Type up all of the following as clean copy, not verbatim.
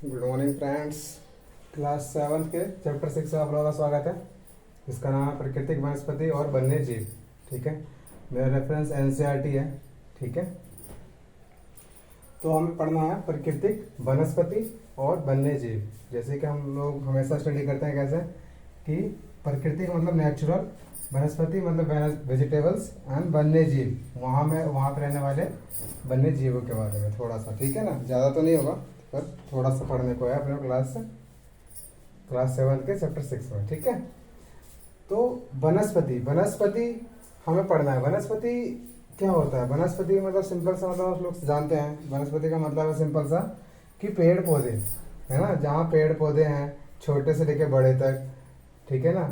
Good morning friends. Class 7 के chapter 6 में आप लोगों का स्वागत है। इसका नाम है प्राकृतिक वनस्पति और वन्य जीव। ठीक है, मेरा रेफरेंस एनसीईआरटी है। ठीक है, तो हमें पढ़ना है प्राकृतिक वनस्पति और वन्य जीव। जैसे कि हम लोग हमेशा स्टडी करते हैं कैसे कि प्रकृति का मतलब नेचुरल, वनस्पति मतलब वेजिटेबल्स एंड वन्य जीव वहाँ पे रहने वाले वन्य जीवों के बारे में थोड़ा सा। ठीक है ना, ज़्यादा तो नहीं होगा पर थोड़ा सा पढ़ने को है अपने क्लास 7 के चैप्टर 6 में। ठीक है, तो वनस्पति हमें पढ़ना है। वनस्पति क्या होता है? वनस्पति मतलब सिंपल सा मतलब आप लोग जानते हैं वनस्पति का मतलब है सिंपल सा कि पेड़ पौधे है ना, जहाँ पेड़ पौधे हैं छोटे से लेके बड़े तक। ठीक है ना,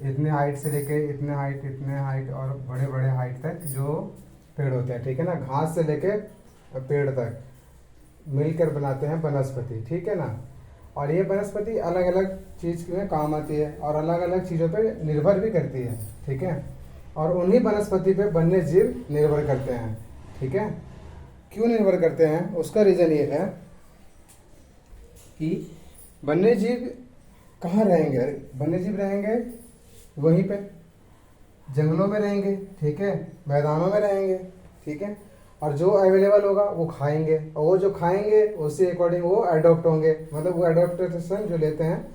इतने हाइट से लेके इतने हाइट और बड़े बड़े हाइट तक जो पेड़ होते हैं। ठीक है ना, घास से लेके पेड़ तक मिलकर बनाते हैं वनस्पति। ठीक है ना, और ये वनस्पति अलग अलग चीज में काम आती है और अलग अलग चीजों पे निर्भर भी करती है। ठीक है, और उन्हीं वनस्पति पे वन्य जीव निर्भर करते हैं। ठीक है, क्यों निर्भर करते हैं उसका रीजन ये है कि वन्य जीव कहाँ रहेंगे? वन्य जीव रहेंगे वहीं पे जंगलों में रहेंगे। ठीक है, मैदानों में रहेंगे। ठीक है, और जो अवेलेबल होगा वो खाएंगे और वो जो खाएंगे उसी अकॉर्डिंग वो अडोप्ट होंगे। मतलब वो एडोप्टेशन जो लेते हैं,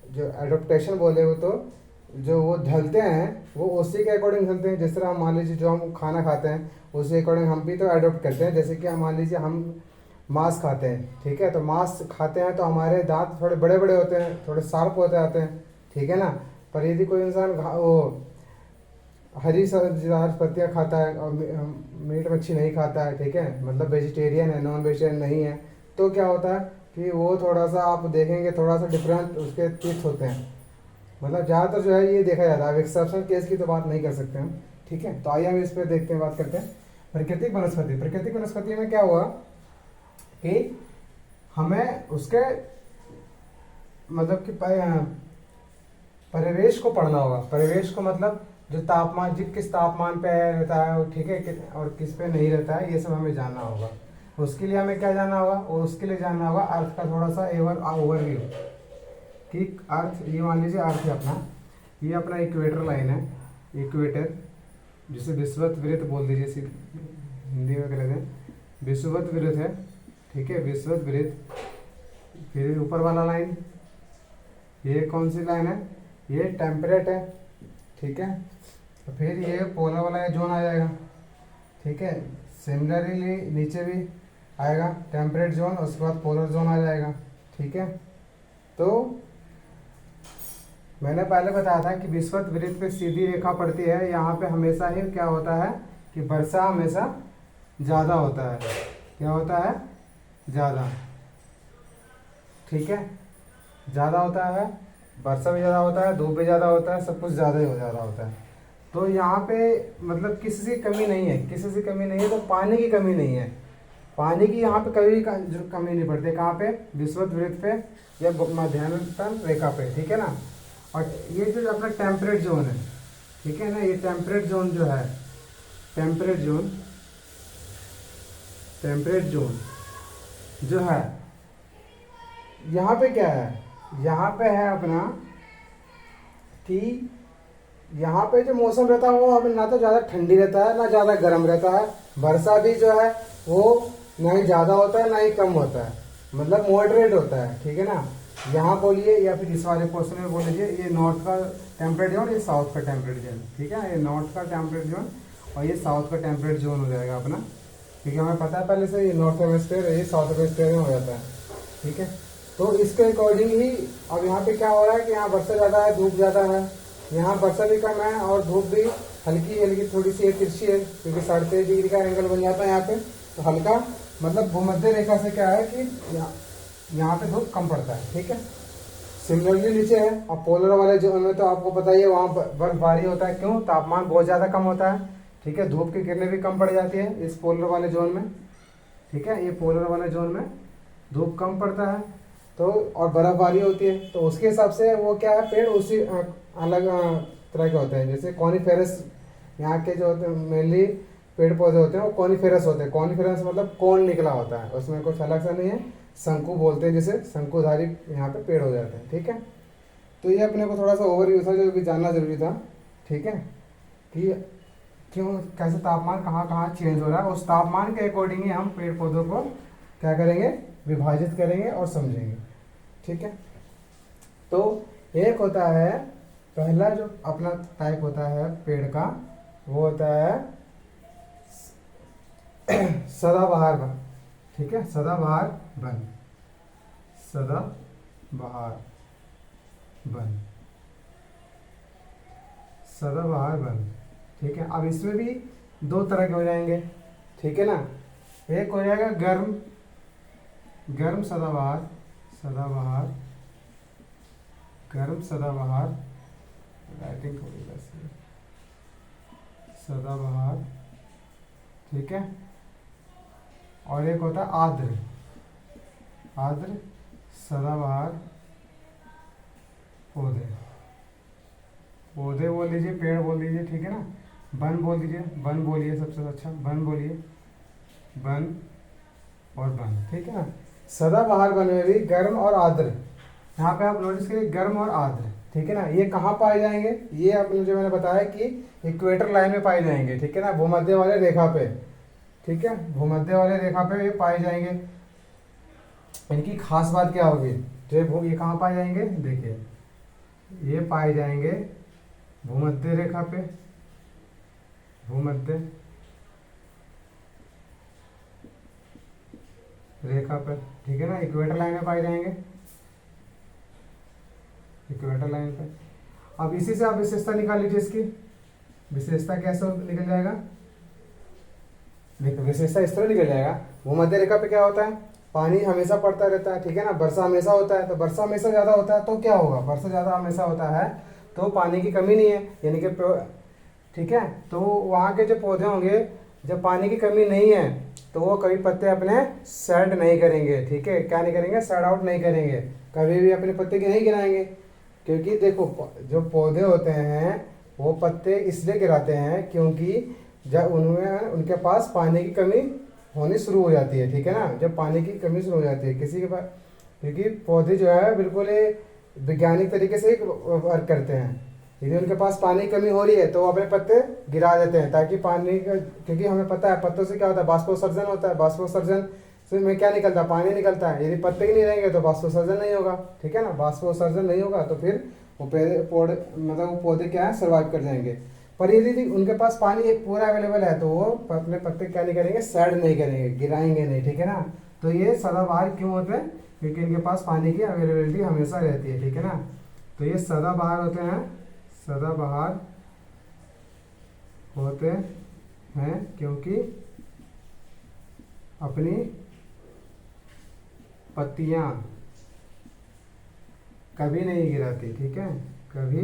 जो एडोप्टेशन बोले वो तो जो वो ढलते हैं वो उसी के अकॉर्डिंग ढलते हैं। जिस तरह हम मान लीजिए जो हम खाना खाते हैं उसी अकॉर्डिंग हम भी तो अडोप्ट करते हैं। जैसे कि हम मान लीजिए हम मांस खाते हैं। ठीक है, तो मांस खाते हैं तो हमारे दांत थोड़े बड़े बड़े होते हैं, थोड़े शार्प होते आते हैं। ठीक है ना, पर यदि कोई इंसान वो हरी सब्जियां पत्तियाँ खाता है और मीट मच्छी नहीं खाता है, ठीक है, मतलब वेजिटेरियन है, नॉन वेजिटेरियन नहीं है, तो क्या होता है कि वो थोड़ा सा आप देखेंगे थोड़ा सा डिफरेंट उसके टीथ होते हैं। मतलब ज़्यादातर जो है ये देखा जाता है, अब एक्सेप्शन केस की तो बात नहीं कर सकते हम। ठीक है, तो आइए हम इस पर देखते हैं, बात करते हैं प्राकृतिक वनस्पति में क्या हुआ कि हमें उसके मतलब कि परिवेश को पढ़ना होगा। परिवेश को मतलब जो तापमान किस तापमान पे रहता है, ठीक है, और किस पे नहीं रहता है, ये सब हमें जानना होगा। उसके लिए हमें क्या जानना होगा? और उसके लिए जानना होगा अर्थ का थोड़ा सा ओवरव्यू कि अर्थ, ये मान लीजिए अर्थ है अपना, ये अपना इक्वेटर लाइन है, इक्वेटर जिसे विषुवत वृत्त बोल दीजिए, हिंदी में कहते हैं विषुवत वृत्त है। ठीक है, विषुवत वृत्त। फिर ऊपर वाला लाइन, ये कौन सी लाइन है? ये टेम्परेट है। ठीक है, तो फिर ये पोलर वाला जोन आ जाएगा। ठीक है, सिमिलरली नीचे भी आएगा टेम्परेट जोन, उसके बाद पोलर जोन आ जाएगा। ठीक है, तो मैंने पहले बताया था कि विषुवत वृत्त पे सीधी रेखा पड़ती है। यहाँ पे हमेशा ही क्या होता है कि वर्षा हमेशा ज़्यादा होता है। क्या होता है? ज़्यादा। ठीक है, ज़्यादा होता है, वर्षा भी ज़्यादा होता है, धूप भी ज़्यादा होता है, सब कुछ ज़्यादा ही ज़्यादा होता है। तो यहाँ पे मतलब किसी से कमी नहीं है, तो पानी की कमी नहीं है। पानी की यहाँ पे कभी कमी नहीं पड़ती। कहाँ पे? विषुवत वृत्त पे या मध्यांतर रेखा पे। ठीक है ना, और ये जो अपना टेम्परेट जोन है, ठीक है ना, ये टेम्परेट जोन जो है, टेम्परेट जोन जो है, यहाँ पे क्या है? यहाँ पे है अपना कि यहाँ पे जो मौसम रहता है वो अब ना तो ज़्यादा ठंडी रहता है ना ज़्यादा गर्म रहता है। वर्षा भी जो है वो ना ही ज़्यादा होता है ना ही कम होता है, मतलब मॉडरेट होता है। ठीक है ना, यहाँ बोलिए या फिर इस वाले क्वेश्चन में बोल लीजिए ये नॉर्थ का टेम्परेट जोन, ये साउथ का टेम्परेट जोन। ठीक है, ये नॉर्थ का टेम्परेट जोन और ये साउथ का टेम्परेट जोन हो जाएगा अपना। ठीक है, हमें पता है पहले से ये नॉर्थ हेमिस्फीयर ये साउथ हेमिस्फीयर में हो जाता है। ठीक है, तो इसके अकॉर्डिंग ही अब यहाँ पे क्या हो रहा है कि यहाँ वर्षा ज़्यादा है, धूप ज़्यादा है। यहाँ वर्षा भी कम है और धूप भी हल्की हल्की थोड़ी सी तिरछी है, क्योंकि 23.5 का एंगल बन जाता है यहाँ पे। तो हल्का मतलब भूमध्य रेखा से क्या है कि यहाँ पे धूप कम पड़ता है। ठीक है, सिमिलरली नीचे है। अब पोलर वाले जोन में तो आपको पता ही है वहाँ बर्फबारी होता है। क्यों? तापमान बहुत ज़्यादा कम होता है। ठीक है, धूप की किरणें भी कम पड़ जाती है इस पोलर वाले जोन में। ठीक है, ये पोलर वाले जोन में धूप कम पड़ता है तो और बर्फबारी होती है, तो उसके हिसाब से वो क्या है, पेड़ उसी अलग तरह के होते हैं। जैसे कॉनिफेरस, यहाँ के जो होते हैं मेनली पेड़ पौधे होते हैं वो कॉनिफेरस होते हैं। कॉनिफेरस मतलब कोन निकला होता है, उसमें कुछ अलग सा नहीं है, शंकु बोलते हैं, जिसे शंकुधारी यहाँ पे पेड़ हो जाते हैं। ठीक है, तो ये अपने को थोड़ा सा ओवरव्यू था जो कि जानना जरूरी था। ठीक है, कि क्यों कैसे तापमान कहाँ कहाँ चेंज हो रहा है, उस तापमान के अकॉर्डिंग ही हम पेड़ पौधों को क्या करेंगे, विभाजित करेंगे और समझेंगे। ठीक है, तो एक होता है पहला जो अपना टाइप होता है पेड़ का, वो होता है सदाबहार वन। ठीक है, सदाबहार वन, सदाबहार वन, सदाबहार वन। ठीक है, अब इसमें भी दो तरह के हो जाएंगे। ठीक है ना, एक हो जाएगा गर्म, गर्म सदाबहार, सदाबहार, गर्म सदाबहार, राइटिंग थोड़ी वैसी है, सदाबहार। ठीक है, और एक होता है आर्द्र, आर्द्र सदाबहार पौधे, पौधे बोल लीजिए, पेड़ बोल लीजिए। ठीक है ना, वन बोल दीजिए, वन बोलिए सबसे अच्छा, वन बोलिए, वन और वन। ठीक है ना, सदाबहार वन में भी गर्म और आर्द्र, यहाँ पे आप नोटिस करिए गर्म और आर्द्र। ठीक है ना, ये कहाँ पाए जाएंगे, ये आपने जो मैंने बताया कि इक्वेटर लाइन में पाए जाएंगे। ठीक है ना, भूमध्य वाले रेखा पे। ठीक है, भूमध्य वाले रेखा पे ये पाए जाएंगे। इनकी खास बात क्या होगी, जो ये कहाँ पाए जाएंगे, देखिए ये पाए जाएंगे भूमध्य रेखा पे, भूमध्य रेखा पर। ठीक है ना, इक्वेटर लाइन में पाए जाएंगे, इक्वेटर लाइन पे। अब इसी से आप विशेषता निकाल लीजिए, इसकी विशेषता कैसे निकल जाएगा, देखो विशेषता इस तरह निकल जाएगा। भूमध्य रेखा पे क्या होता है, पानी हमेशा पड़ता रहता है। ठीक है ना, वर्षा हमेशा होता है, तो वर्षा हमेशा ज्यादा होता है तो क्या होगा, वर्षा ज्यादा हमेशा होता है तो पानी की कमी नहीं है, यानी कि ठीक है, तो वहाँ के जो पौधे होंगे, जब पानी की कमी नहीं है तो वो कभी पत्ते अपने सेड नहीं करेंगे। ठीक है, क्या नहीं करेंगे, सेड आउट नहीं करेंगे, कभी भी अपने पत्ते की नहीं गिराएंगे। क्योंकि देखो जो पौधे होते हैं वो पत्ते इसलिए गिराते हैं क्योंकि जब उनमें उनके पास पानी की कमी होनी शुरू हो जाती है। ठीक है ना, जब पानी की कमी शुरू हो जाती है किसी के पास, क्योंकि पौधे जो है बिल्कुल वैज्ञानिक तरीके से वर्क करते हैं। यदि उनके पास पानी की कमी हो रही है तो वो अपने पत्ते गिरा देते हैं ताकि पानी का, क्योंकि हमें पता है पत्तों से क्या होता है, बाष्पोत्सर्जन होता है, बाष्पोत्सर्जन से में क्या निकलता है, पानी निकलता है। यदि पत्ते ही नहीं रहेंगे तो बाष्पोत्सर्जन नहीं होगा। ठीक है ना, बाष्पोत्सर्जन नहीं होगा तो फिर वो पौधे मतलब वो पौधे क्या है, सर्वाइव कर जाएंगे। पर यदि उनके पास पानी एक पूरा अवेलेबल है तो वो अपने पत्ते क्या नहीं करेंगे, सैड नहीं करेंगे, गिराएंगे नहीं। ठीक है ना, तो ये सदाबहार क्यों होते हैं, क्योंकि इनके पास पानी की अवेलेबिलिटी हमेशा रहती है। ठीक है ना, तो ये सदाबहार होते हैं, सदाबहार होते हैं क्योंकि अपनी पत्तियां कभी नहीं गिराती। ठीक है, कभी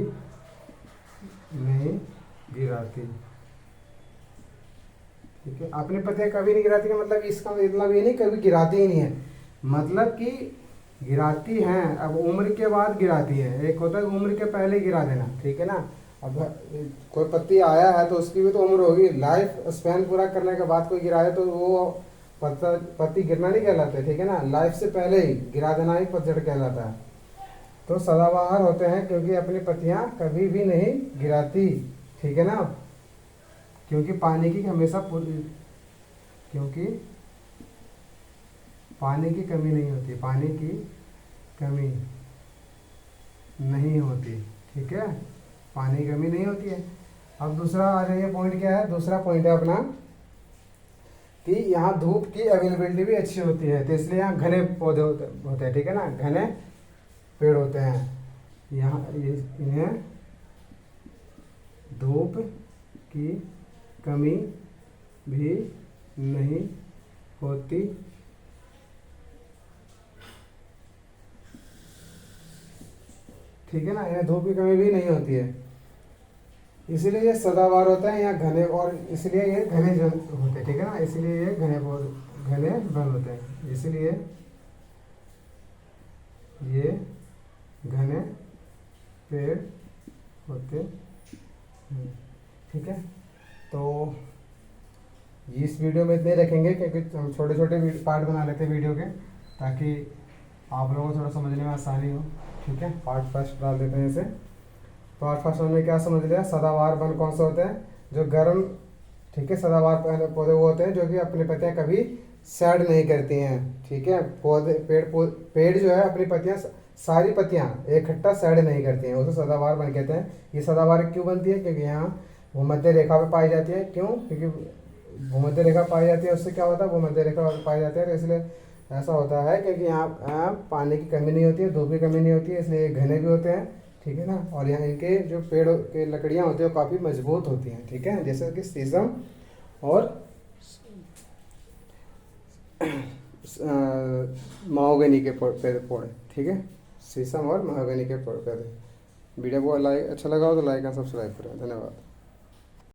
नहीं गिराती। ठीक है, अपने पत्ते कभी नहीं गिराती का मतलब इसका मतलब ये नहीं कभी गिराती ही नहीं है, मतलब कि गिराती हैं, अब उम्र के बाद गिराती है। एक होता है उम्र के पहले गिरा देना। ठीक है ना, अब कोई पत्ती आया है तो उसकी भी तो उम्र होगी, लाइफ स्पैन पूरा करने के बाद कोई गिराए तो वो पत्ती गिरना नहीं कहलाता। ठीक है ना, लाइफ से पहले ही गिरा देना ही पतझड़ कहलाता है। तो सदाबहार होते हैं क्योंकि अपनी पत्तियां कभी भी नहीं गिराती। ठीक है ना, क्योंकि पानी की हमेशा क्योंकि पानी की कमी नहीं होती, पानी की कमी नहीं होती। ठीक है, पानी की कमी नहीं होती है। अब दूसरा आ जाइए, पॉइंट क्या है, दूसरा पॉइंट है अपना कि यहाँ धूप की अवेलेबिलिटी भी अच्छी होती है, तो इसलिए यहाँ घने पौधे होते हैं। ठीक है ना, घने पेड़ होते हैं, यहाँ इन्हें धूप की कमी भी नहीं होती। ठीक है ना, इन्हें धूप की कमी भी नहीं होती है, इसीलिए ये सदाबहार होता है यहाँ घने, और इसलिए ये घने होते हैं। ठीक है ना, इसलिए ये घने वन होते हैं, इसलिए ये घने पेड़ होते हैं। ठीक है, तो इस वीडियो में इतने रखेंगे क्योंकि हम छोटे छोटे पार्ट बना लेते हैं वीडियो के, ताकि आप लोगों को थोड़ा समझने में आसानी हो। ठीक है, पार्ट फर्स्ट डाल देते हैं इसे। पार्ट फर्स्ट में क्या समझ लिया, सदाबहार वन कौन से होते हैं, जो गर्म, ठीक है, सदाबहार पौधे वो होते हैं जो कि अपनी पत्तियां कभी सैड नहीं करती हैं। ठीक है, पेड़ जो है अपनी पत्तियां, सारी पत्तियां इकट्ठा सैड नहीं करती हैं, उसे सदाबहार वन कहते हैं। ये सदाबहार क्यों बनती है, क्योंकि यहाँ भूमध्य रेखा पे पाई जाती है। क्यों, क्योंकि भूमध्य रेखा पाई जाती है, उससे क्या होता है, भूमध्य रेखा पाई जाती है, तो इसलिए ऐसा होता है क्योंकि यहाँ पानी की कमी नहीं होती है, धूप की कमी नहीं होती है, इसलिए ये घने भी होते हैं। ठीक है ना, और यहाँ इनके जो पेड़ के लकड़ियाँ होती है वो काफ़ी मजबूत होती हैं। ठीक है, जैसे कि शीशम और महोगनी के पौधे। ठीक है, शीशम और महोगनी के पौधे। वीडियो को लाइक अच्छा लगा हो तो लाइक एंड सब्सक्राइब करें। धन्यवाद।